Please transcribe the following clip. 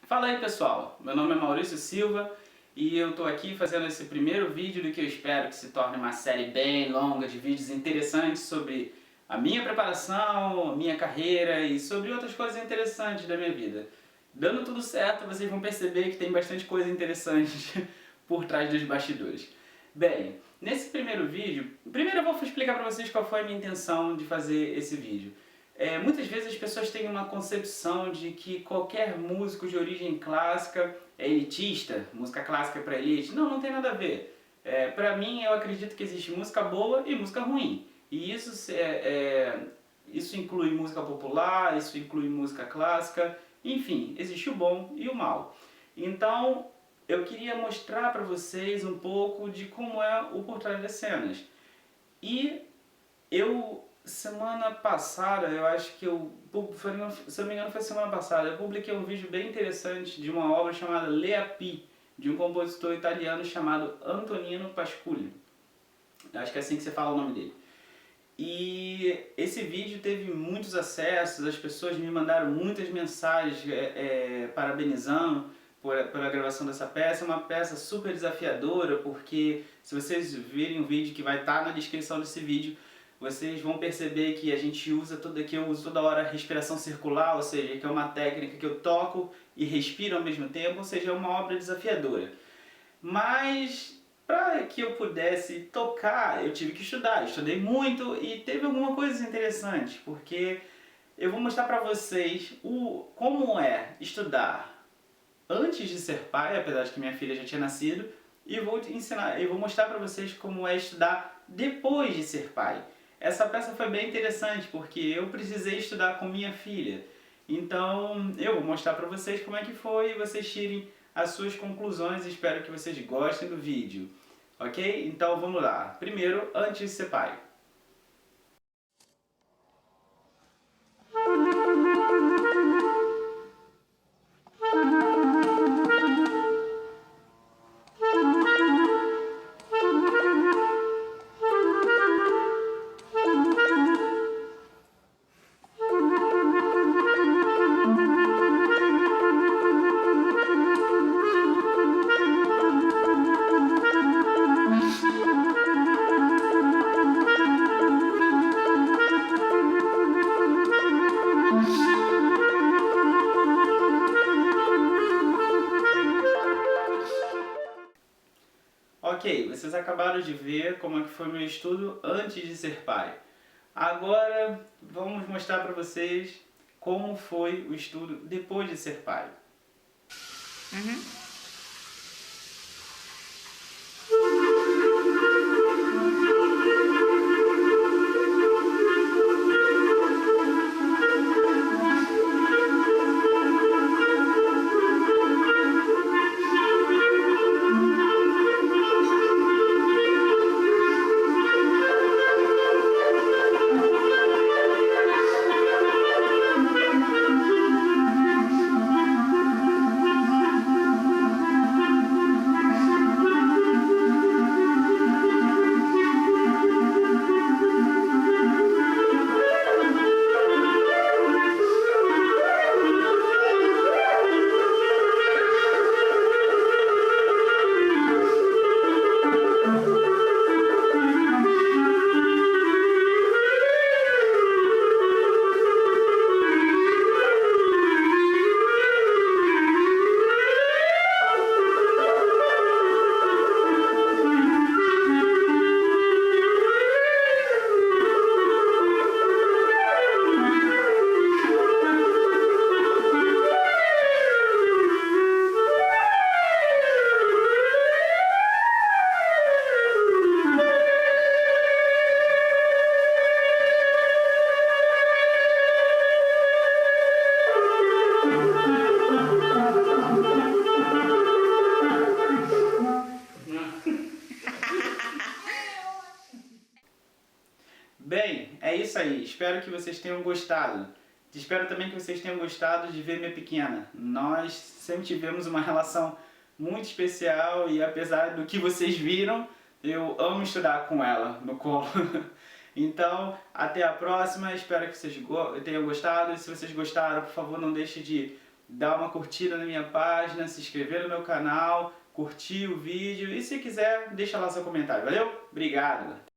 Fala aí pessoal, meu nome é Maurício Silva e eu tô aqui fazendo esse primeiro vídeo do que eu espero que se torne uma série bem longa de vídeos interessantes sobre a minha preparação, a minha carreira e sobre outras coisas interessantes da minha vida. Dando tudo certo, vocês vão perceber que tem bastante coisa interessante por trás dos bastidores. Bem, nesse primeiro vídeo, primeiro eu vou explicar para vocês qual foi a minha intenção de fazer esse vídeo. Muitas vezes as pessoas têm uma concepção de que qualquer músico de origem clássica é elitista, música clássica para elite. Não, não tem nada a ver. Para mim, eu acredito que existe música boa e música ruim. E isso inclui música popular, isso inclui música clássica, enfim, existe o bom e o mal. Então, eu queria mostrar para vocês um pouco de como é o por trás das cenas. E semana passada, eu acho que se eu não me engano foi semana passada, eu publiquei um vídeo bem interessante de uma obra chamada Le Happy, de um compositor italiano chamado Antonino Pascoli. Acho que é assim que você fala o nome dele. E esse vídeo teve muitos acessos, as pessoas me mandaram muitas mensagens parabenizando pela gravação dessa peça. É uma peça super desafiadora, porque se vocês virem o vídeo que vai estar na descrição desse vídeo, vocês vão perceber que eu uso toda hora a respiração circular, ou seja, que é uma técnica que eu toco e respiro ao mesmo tempo, ou seja, é uma obra desafiadora. Mas para que eu pudesse tocar, eu tive que estudar, estudei muito e teve alguma coisa interessante, porque eu vou mostrar para vocês como é estudar antes de ser pai, apesar de que minha filha já tinha nascido, e vou mostrar para vocês como é estudar depois de ser pai. Essa peça foi bem interessante porque eu precisei estudar com minha filha. Então eu vou mostrar para vocês como é que foi e vocês tirem as suas conclusões e espero que vocês gostem do vídeo. Ok? Então vamos lá. Primeiro, antes de ser pai. Ok, vocês acabaram de ver como é que foi meu estudo antes de ser pai. Agora vamos mostrar para vocês como foi o estudo depois de ser pai. Bem, é isso aí. Espero que vocês tenham gostado. Espero também que vocês tenham gostado de ver minha pequena. Nós sempre tivemos uma relação muito especial e apesar do que vocês viram, eu amo estudar com ela no colo. Então, até a próxima. Espero que vocês tenham gostado. E se vocês gostaram, por favor, não deixe de dar uma curtida na minha página, se inscrever no meu canal, curtir o vídeo e se quiser, deixa lá seu comentário. Valeu? Obrigado!